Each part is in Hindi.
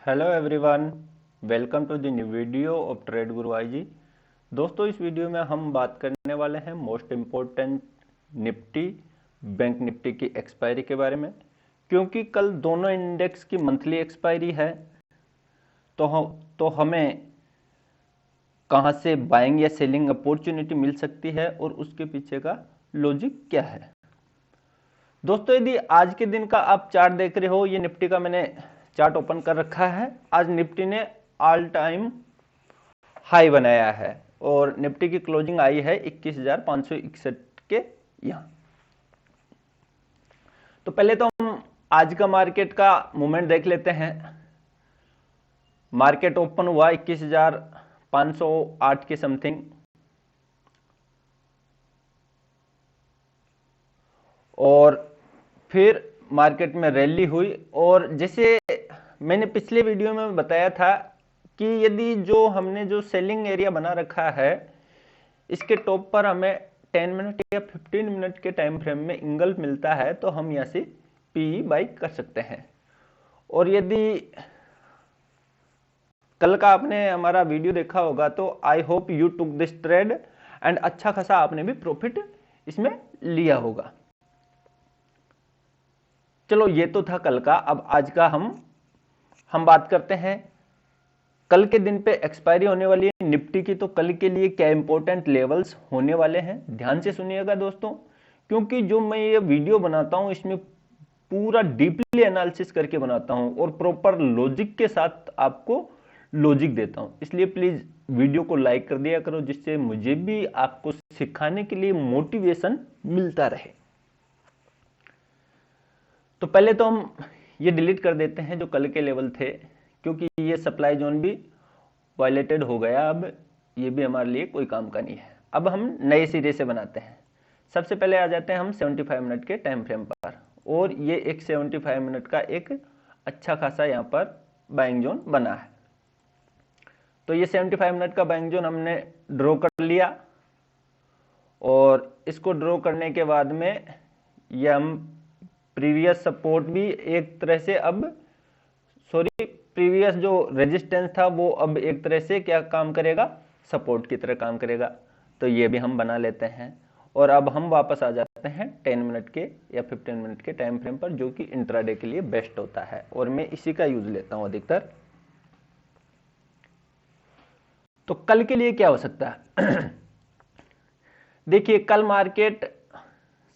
Hello everyone, welcome to the new video of trade guru आई जी। दोस्तों, इस वीडियो में हम बात करने वाले हैं most important Nifty bank Nifty की एक्सपायरी के बारे में, क्योंकि कल दोनों इंडेक्स की मंथली एक्सपायरी है। तो हमें कहां से बाइंग या सेलिंग अपॉर्चुनिटी मिल सकती है और उसके पीछे का लॉजिक क्या है। दोस्तों, यदि आज के दिन का आप चार्ट देख रहे हो, ये निफ्टी का मैंने चार्ट ओपन कर रखा है। आज निफ्टी ने ऑल टाइम हाई बनाया है और निफ्टी की क्लोजिंग आई है 21,561 के यहां। तो पहले तो हम आज का मार्केट का मूवमेंट देख लेते हैं। मार्केट ओपन हुआ 21,508 के समथिंग और फिर मार्केट में रैली हुई। और जैसे मैंने पिछले वीडियो में बताया था कि यदि हमने जो सेलिंग एरिया बना रखा है, इसके टॉप पर हमें 10 मिनट या 15 मिनट के टाइम फ्रेम में इंगल्फ मिलता है, तो हम यहां से पीई बाई कर सकते हैं। और यदि कल का आपने हमारा वीडियो देखा होगा तो I hope you took this trade and अच्छा खासा आपने भी प्रॉफिट इसमें लिया होगा। चलो, ये तो था कल का। अब आज का हम बात करते हैं कल के दिन पे एक्सपायरी होने वाली है निफ्टी की। तो कल के लिए क्या इंपॉर्टेंट लेवल्स होने वाले हैं, ध्यान से सुनिएगा दोस्तों, क्योंकि जो मैं ये वीडियो बनाता हूं इसमें पूरा डीपली एनालिसिस करके बनाता हूं और प्रॉपर लॉजिक के साथ आपको लॉजिक देता हूं। इसलिए प्लीज वीडियो को लाइक कर दिया करो, जिससे मुझे भी आपको सिखाने के लिए मोटिवेशन मिलता रहे। तो पहले तो हम ये डिलीट कर देते हैं जो कल के लेवल थे, क्योंकि ये सप्लाई जोन भी वायलेटेड हो गया। अब ये भी हमारे लिए कोई काम का नहीं है। अब हम नए सिरे से बनाते हैं। सबसे पहले आ जाते हैं हम 75 मिनट के टाइम फ्रेम पर, और ये एक 75 मिनट का एक अच्छा खासा यहाँ पर बाइंग जोन बना है। तो ये 75 मिनट का बाइंग जोन हमने ड्रॉ कर लिया, और इसको ड्रॉ करने के बाद में ये हम प्रीवियस सपोर्ट भी एक तरह से प्रीवियस जो रेजिस्टेंस था वो अब एक तरह से क्या काम करेगा, सपोर्ट की तरह काम करेगा। तो ये भी हम बना लेते हैं। और अब हम वापस आ जाते हैं 10 मिनट के या 15 मिनट के टाइम फ्रेम पर, जो कि इंट्राडे के लिए बेस्ट होता है और मैं इसी का यूज लेता हूं अधिकतर। तो कल के लिए क्या हो सकता है देखिए, कल मार्केट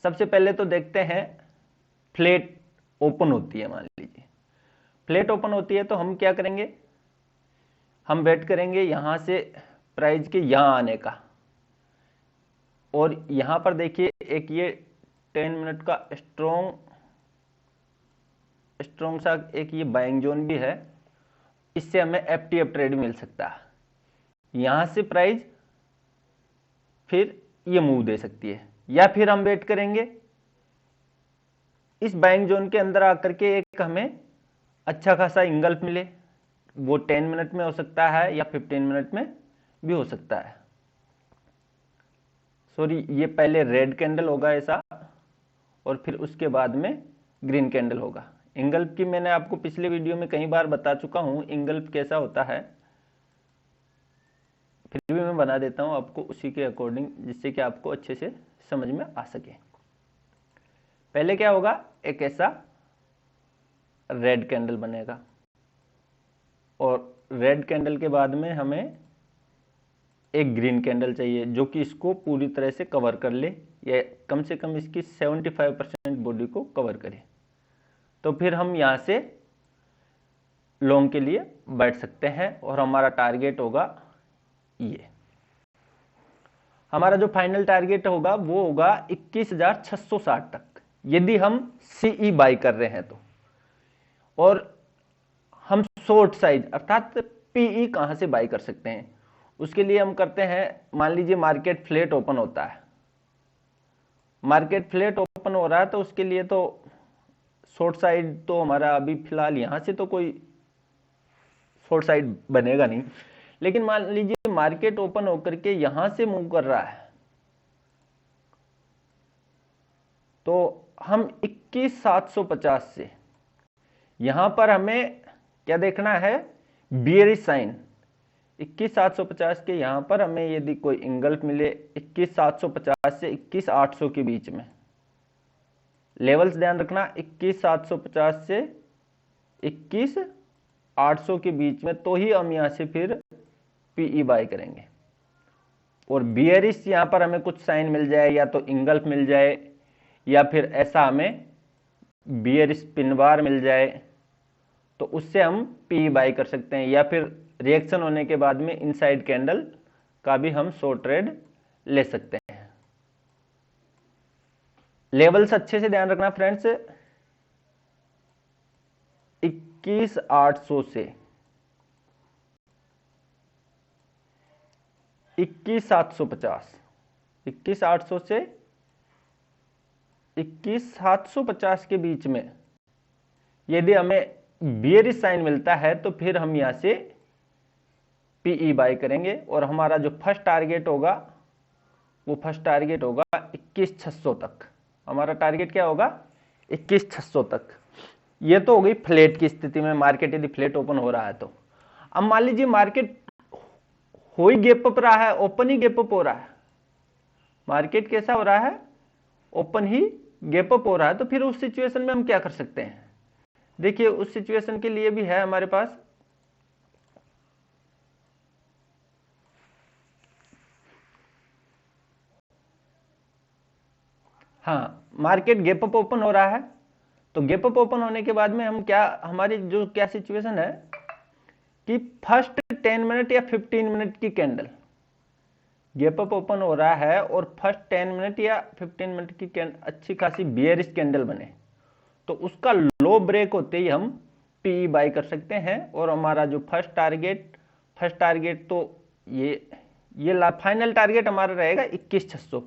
सबसे पहले तो देखते हैं फ्लैट ओपन होती है। मान लीजिए फ्लैट ओपन होती है तो हम क्या करेंगे, हम वेट करेंगे यहां से प्राइस के यहां आने का। और यहां पर देखिए एक ये 10 मिनट का स्ट्रॉन्ग सा एक ये बाइंग जोन भी है। इससे हमें एफटीएफ ट्रेड मिल सकता है। यहां से प्राइस फिर ये मूव दे सकती है, या फिर हम वेट करेंगे इस बाइंग जोन के अंदर आकर के एक हमें अच्छा खासा इंगल्फ मिले। वो 10 मिनट में हो सकता है या 15 मिनट में भी हो सकता है। सॉरी, ये पहले रेड कैंडल होगा ऐसा, और फिर उसके बाद में ग्रीन कैंडल होगा। इंगल्फ की मैंने आपको पिछले वीडियो में कई बार बता चुका हूं इंगल्फ कैसा होता है, फिर भी मैं बना देता हूं आपको उसी के अकॉर्डिंग, जिससे कि आपको अच्छे से समझ में आ सके। पहले क्या होगा, एक ऐसा रेड कैंडल बनेगा, और रेड कैंडल के बाद में हमें एक ग्रीन कैंडल चाहिए जो कि इसको पूरी तरह से कवर कर ले, या कम से कम इसकी 75% बॉडी को कवर करे। तो फिर हम यहां से लॉन्ग के लिए बैठ सकते हैं, और हमारा टारगेट होगा ये। हमारा जो फाइनल टारगेट होगा वो होगा 21,660 तक, यदि हम सीई बाई कर रहे हैं तो। और हम शॉर्ट साइज अर्थात पीई कहां से बाई कर सकते हैं, उसके लिए हम करते हैं, मान लीजिए मार्केट फ्लैट ओपन होता है, मार्केट फ्लैट ओपन हो रहा है, तो उसके लिए तो शॉर्ट साइड तो हमारा अभी फिलहाल यहां से तो कोई शॉर्ट साइड बनेगा नहीं। लेकिन मान लीजिए मार्केट ओपन होकर के यहां से मूव कर रहा है, तो हम 21,750 से यहां पर हमें क्या देखना है, बियरिश साइन 21,750 के यहां पर हमें यदि कोई इंगल्फ मिले 21,750 से 21,800 के बीच में, लेवल्स ध्यान रखना 21,750 से 21,800 के बीच में, तो ही हम यहां से फिर पीई बाय करेंगे। और बियरिश यहां पर हमें कुछ साइन मिल जाए, या तो इंगल्फ मिल जाए या फिर ऐसा हमें बियरिश पिन बार मिल जाए, तो उससे हम पीई बाय कर सकते हैं। या फिर रिएक्शन होने के बाद में इनसाइड कैंडल का भी हम शॉर्ट ट्रेड ले सकते हैं। लेवल्स अच्छे से ध्यान रखना फ्रेंड्स, 21,800 से 21,750, 21,800 से 21,750 के बीच में यदि हमें बियरिश साइन मिलता है तो फिर हम यहां से पीई बाय करेंगे। और हमारा जो फर्स्ट टारगेट होगा वो फर्स्ट टारगेट होगा 21,600 तक। हमारा टारगेट क्या होगा, 21,600 तक। ये तो हो गई फ्लैट की स्थिति में, मार्केट यदि फ्लैट ओपन हो रहा है तो। अब मान लीजिए मार्केट हो ही गैप अप रहा है, ओपन ही गैप अप हो रहा है, मार्केट कैसा हो रहा है, ओपन ही गैप अप हो रहा है, तो फिर उस सिचुएशन में हम क्या कर सकते हैं। देखिए उस सिचुएशन के लिए भी है हमारे पास, हाँ, मार्केट गैप अप ओपन हो रहा है, तो गैप अप ओपन होने के बाद में हम क्या, हमारी जो क्या सिचुएशन है कि फर्स्ट 10 मिनट या 15 मिनट की कैंडल, गैप अप ओपन हो रहा है और फर्स्ट 10 मिनट या 15 मिनट की अच्छी खासी बियरिश कैंडल बने, तो उसका लो ब्रेक होते ही हम पीई बाय कर सकते हैं। और हमारा जो फर्स्ट टारगेट तो ये फाइनल टारगेट हमारा रहेगा 21,600,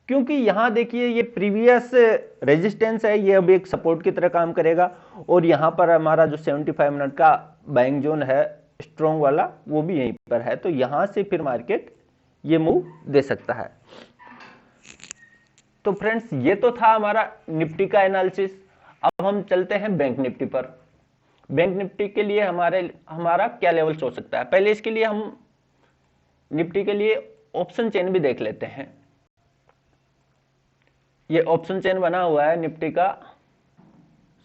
क्योंकि यहां देखिए ये प्रीवियस रेजिस्टेंस है, ये अब एक सपोर्ट की तरह काम करेगा। और यहां पर हमारा जो 75 मिनट का बाइंग जोन है स्ट्रॉन्ग वाला, वो भी यहीं पर है, तो यहां से फिर मार्केट ये मूव दे सकता है। तो फ्रेंड्स ये तो था हमारा निफ्टी का एनालिसिस। अब हम चलते हैं बैंक निफ्टी पर। बैंक निफ्टी के लिए हमारा क्या लेवल्स हो सकता है। पहले इसके लिए हम निफ्टी के लिए ऑप्शन चेन भी देख लेते हैं। ये ऑप्शन चेन बना हुआ है निफ्टी का,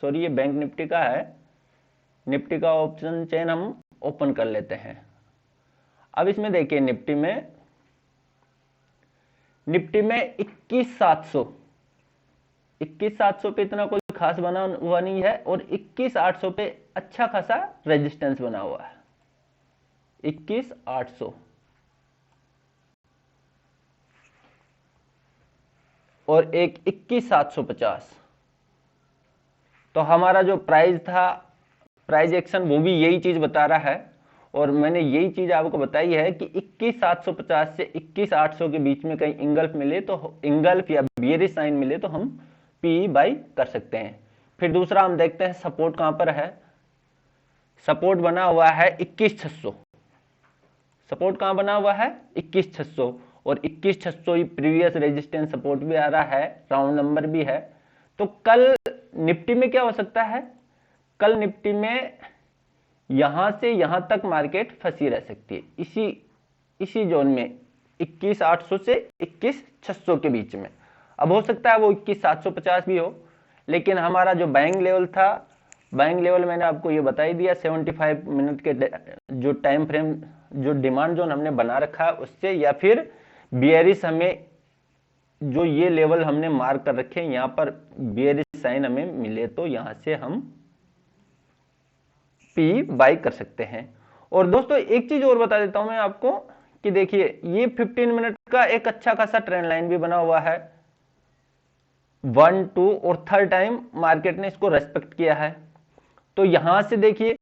सॉरी ये बैंक निफ्टी का है, निफ्टी का ऑप्शन चेन हम ओपन कर लेते हैं। अब इसमें देखिए निफ्टी में 21,700 पे इतना कोई खास बना हुआ नहीं है, और 21,800 पे अच्छा खासा रेजिस्टेंस बना हुआ है, 21,800 और एक 21,750। तो हमारा जो प्राइस था, प्राइस एक्शन, वो भी यही चीज बता रहा है, और मैंने यही चीज आपको बताई है कि 21,750 से 21,800 के बीच में कहीं इंगल्फ मिले तो, इंगल्फ या बियरिश साइन मिले तो हम पीई बाय कर सकते हैं। फिर दूसरा हम देखते हैं सपोर्ट कहां पर है। सपोर्ट बना हुआ है 21,600, सपोर्ट कहां बना हुआ है 21,600, और 21,600 ही प्रीवियस रेजिस्टेंस सपोर्ट भी आ रहा है, राउंड नंबर भी है। तो कल निफ्टी में क्या हो सकता है, कल निफ्टी में यहां से यहां तक मार्केट फंसी रह सकती है, इसी जोन में 21,800 से 21,600 के बीच में। अब हो सकता है वो 21,750 भी हो, लेकिन हमारा जो बाइंग लेवल था, बाइंग लेवल मैंने आपको ये बता ही दिया, 75 मिनट के जो टाइम फ्रेम, जो डिमांड जोन हमने बना रखा है उससे, या फिर बियरिश हमें जो ये लेवल हमने मार्क कर रखे हैं, यहां पर बियरिश साइन हमें मिले तो यहां से हम पी बाय कर सकते हैं। और दोस्तों एक चीज और बता देता हूं मैं आपको कि देखिए ये 15 मिनट का एक अच्छा खासा ट्रेंड लाइन भी बना हुआ है, 1, 2 और 3rd टाइम मार्केट ने इसको रेस्पेक्ट किया है। तो यहां से देखिए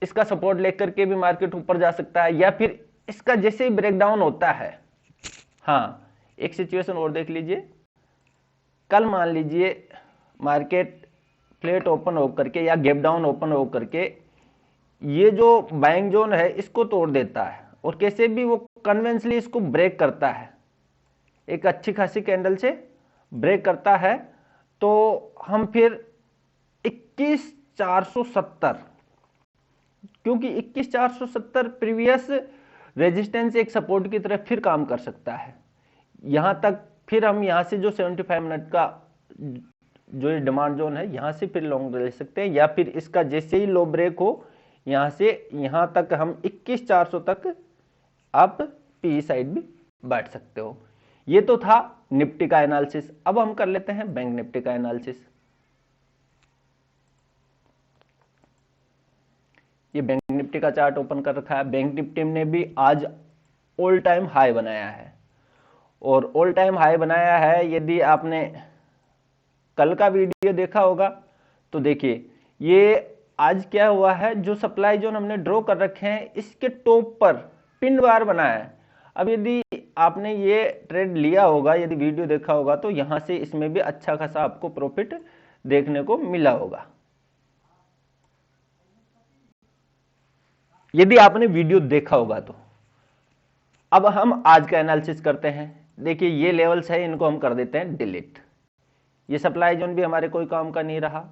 इसका सपोर्ट लेकर के भी मार्केट ऊपर जा सकता है, या फिर इसका जैसे ही ब्रेकडाउन होता है। हाँ, एक सिचुएशन और देख लीजिए, कल मान लीजिए मार्केट फ्लैट ओपन होकर के या गैप डाउन ओपन होकर के ये जो बाइंग जोन है इसको तोड़ देता है, और कैसे भी वो कन्वेंशनली इसको ब्रेक करता है, एक अच्छी खासी कैंडल से ब्रेक करता है, तो हम फिर 21,470, क्योंकि 21,470 प्रीवियस रेजिस्टेंस एक सपोर्ट की तरह फिर काम कर सकता है। यहां तक फिर हम यहां से जो 75 मिनट का जो डिमांड जोन है यहां से फिर लॉन्ग ले सकते हैं, या फिर इसका जैसे ही लो ब्रेक हो यहां से यहां तक हम 21,400 तक आप पी साइड भी बैठ सकते हो। ये तो था निफ्टी का एनालिसिस। अब हम कर लेते हैं बैंक निफ्टी का एनालिसिस। ये बैंक निफ्टी का चार्ट ओपन कर रखा है। बैंक निफ्टी ने भी आज ऑल टाइम हाई बनाया है, और ऑल टाइम हाई बनाया है। यदि आपने कल का वीडियो देखा होगा तो देखिए ये आज क्या हुआ है, जो सप्लाई जोन हमने ड्रॉ कर रखे हैं इसके टॉप पर पिन बार बनाया है। अब यदि आपने ये ट्रेड लिया होगा, यदि वीडियो देखा होगा, तो यहां से इसमें भी अच्छा खासा आपको प्रॉफिट देखने को मिला होगा, यदि आपने वीडियो देखा होगा तो। अब हम आज का एनालिसिस करते हैं। देखिए ये लेवल्स है, इनको हम कर देते हैं डिलीट। ये सप्लाई जोन भी हमारे कोई काम का नहीं रहा,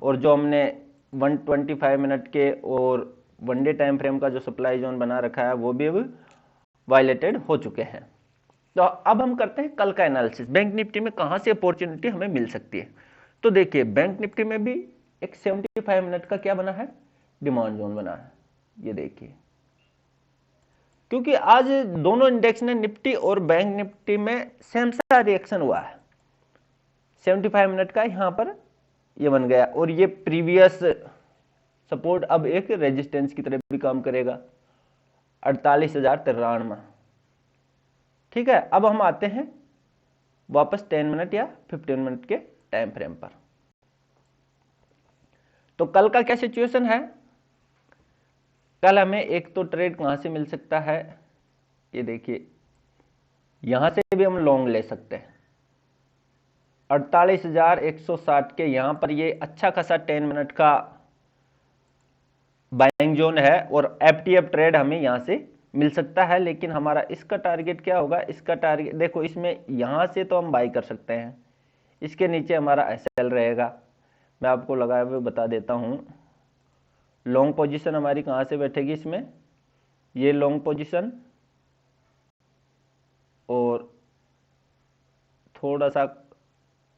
और जो हमने 125 मिनट के और वन डे टाइम फ्रेम का जो सप्लाई जोन बना रखा है वो भी अब वायलेटेड हो चुके हैं। तो अब हम करते हैं कल का एनालिसिस। बैंक निफ्टी में कहां से अपॉर्चुनिटी हमें मिल सकती है। तो देखिए बैंक निफ्टी में भी एक 75 मिनट का क्या बना है, डिमांड जोन बना है। ये देखिए, क्योंकि आज दोनों इंडेक्स ने, निफ्टी और बैंक निफ्टी में सेम सा रिएक्शन हुआ है। 75 मिनट का यहां पर ये बन गया, और ये प्रीवियस सपोर्ट अब एक रेजिस्टेंस की तरह भी काम करेगा, 48,093। ठीक है, अब हम आते हैं वापस 10 मिनट या 15 मिनट के टाइम फ्रेम पर। तो कल का क्या सिचुएशन है। कल हमें एक तो ट्रेड कहां से मिल सकता है, ये देखिए यहां से भी हम लॉन्ग ले सकते हैं 48,160 के यहां पर। ये अच्छा खासा 10 मिनट का बाइंग जोन है, और एफटीएफ ट्रेड हमें यहां से मिल सकता है। लेकिन हमारा इसका टारगेट क्या होगा, इसका टारगेट देखो, इसमें यहां से तो हम बाई कर सकते हैं, इसके नीचे हमारा एसएल रहेगा। मैं आपको लगाए हुए बता देता हूं। लॉन्ग पोजीशन हमारी कहां से बैठेगी इसमें, ये लॉन्ग पोजीशन, और थोड़ा सा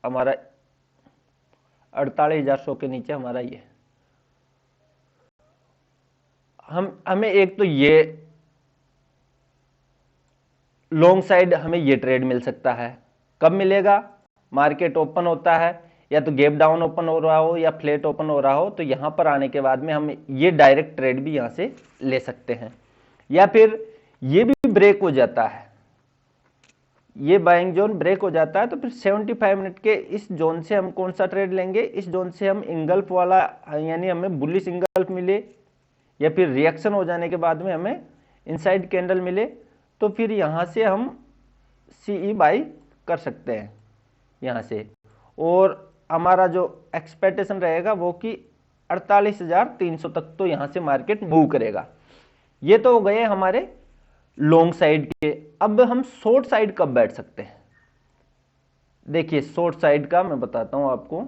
हमारा 48,100 के नीचे हमारा ये, हमें एक तो ये लॉन्ग साइड हमें ये ट्रेड मिल सकता है। कब मिलेगा, मार्केट ओपन होता है, या तो गैप डाउन ओपन हो रहा हो या फ्लैट ओपन हो रहा हो, तो यहां पर आने के बाद में हम ये डायरेक्ट ट्रेड भी यहां से ले सकते हैं। या फिर ये भी ब्रेक हो जाता है, ये बाइंग जोन ब्रेक हो जाता है, तो फिर 75 मिनट के इस जोन से हम कौन सा ट्रेड लेंगे, इस जोन से हम इंगल्फ वाला, यानी हमें बुलिश इंगल्फ मिले, या फिर रिएक्शन हो जाने के बाद में हमें इनसाइड कैंडल मिले, तो फिर यहां से हम सीई बाई कर सकते हैं यहां से। और हमारा जो एक्सपेक्टेशन रहेगा वो कि 48,300 तक तो यहां से मार्केट मूव करेगा। ये तो हो गए हमारे लॉन्ग साइड के। अब हम शॉर्ट साइड कब बैठ सकते हैं। देखिए शॉर्ट साइड का मैं बताता हूं आपको।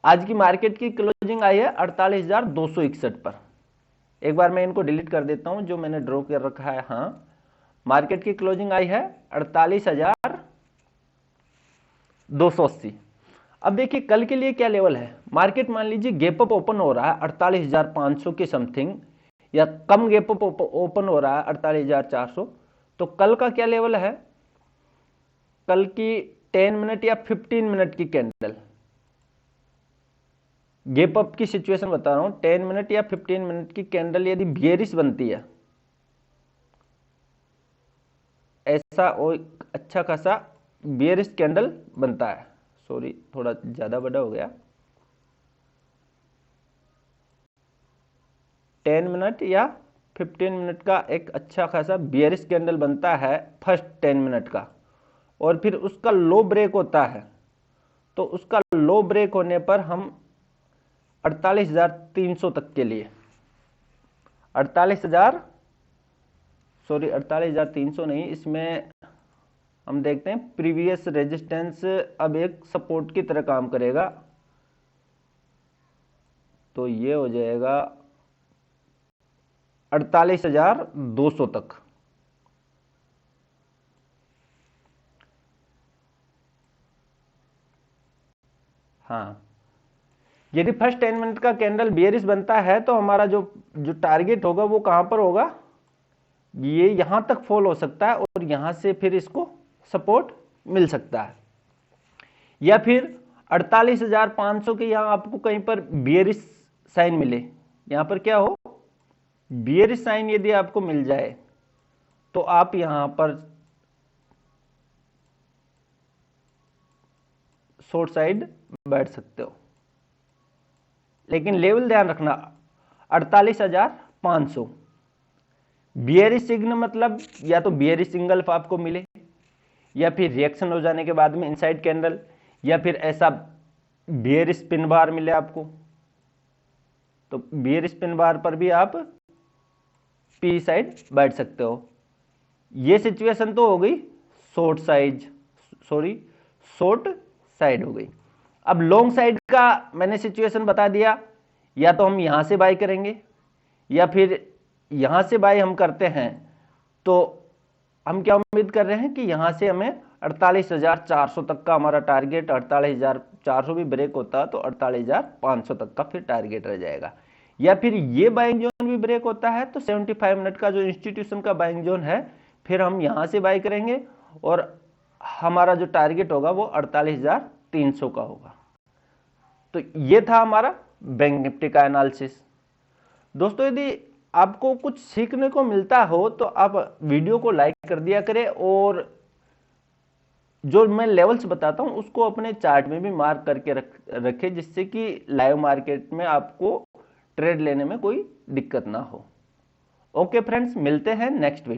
आज की मार्केट की क्लोजिंग आई है 48,261 पर। एक बार मैं इनको डिलीट कर देता हूं जो मैंने ड्रॉ कर रखा है। हाँ, मार्केट की क्लोजिंग आई है 48,280। अब देखिए कल के लिए क्या लेवल है। मार्केट मान लीजिए गैप अप ओपन हो रहा है 48,500 के समथिंग, या कम गैप अप ओपन हो रहा है 48,400, तो कल का क्या लेवल है, कल की 10 मिनट या 15 मिनट की कैंडल, गैप अप की सिचुएशन बता रहा हूं, 10 मिनट या 15 मिनट की कैंडल यदि बियरिश बनती है, ऐसा अच्छा खासा बियरिश कैंडल बनता है, सॉरी थोड़ा ज्यादा बड़ा हो गया, 10 मिनट या 15 मिनट का एक अच्छा खासा बियरिश कैंडल बनता है फर्स्ट 10 मिनट का, और फिर उसका लो ब्रेक होता है, तो उसका लो ब्रेक होने पर हम 48,300 तक के लिए 48,300 नहीं, इसमें हम देखते हैं प्रीवियस रेजिस्टेंस अब एक सपोर्ट की तरह काम करेगा तो ये हो जाएगा 48,200 तक। हाँ, यदि फर्स्ट 10 मिनट का कैंडल बेयरिश बनता है तो हमारा जो टारगेट होगा वो कहां पर होगा, ये यहां तक फॉल हो सकता है और यहां से फिर इसको सपोर्ट मिल सकता है, या फिर 48,500 के यहां आपको कहीं पर बेयरिश साइन मिले। यहां पर क्या हो, बेयरिश साइन यदि आपको मिल जाए तो आप यहां पर शॉर्ट साइड बैठ सकते हो, लेकिन लेवल ध्यान रखना 48,500। बियरिश सिग्नल मतलब या तो बियरिश सिंगल आपको मिले, या फिर रिएक्शन हो जाने के बाद में इनसाइड कैंडल, या फिर ऐसा बियरिश पिन बार मिले आपको, तो बियरिश पिन बार पर भी आप पी साइड बैठ सकते हो। ये सिचुएशन तो हो गई शॉर्ट साइड हो गई। अब लॉन्ग साइड का मैंने सिचुएशन बता दिया, या तो हम यहां से बाय करेंगे या फिर यहां से बाय हम करते हैं, तो हम क्या उम्मीद कर रहे हैं कि यहां से हमें 48,400 तक का हमारा टारगेट, 48,400 भी ब्रेक होता है तो 48,500 तक का फिर टारगेट रह जाएगा। या फिर ये बाइंग जोन भी ब्रेक होता है तो 75 मिनट का जो इंस्टीट्यूशन का बाइंग जोन है, फिर हम यहां से बाय करेंगे और हमारा जो टारगेट होगा वो 48,300 का होगा। तो ये था हमारा बैंक निफ्टी का एनालिसिस। दोस्तों, यदि आपको कुछ सीखने को मिलता हो तो आप वीडियो को लाइक कर दिया करें, और जो मैं लेवल्स बताता हूं उसको अपने चार्ट में भी मार्क करके रखें, जिससे कि लाइव मार्केट में आपको ट्रेड लेने में कोई दिक्कत ना हो। ओके फ्रेंड्स, मिलते हैं नेक्स्ट वीडियो।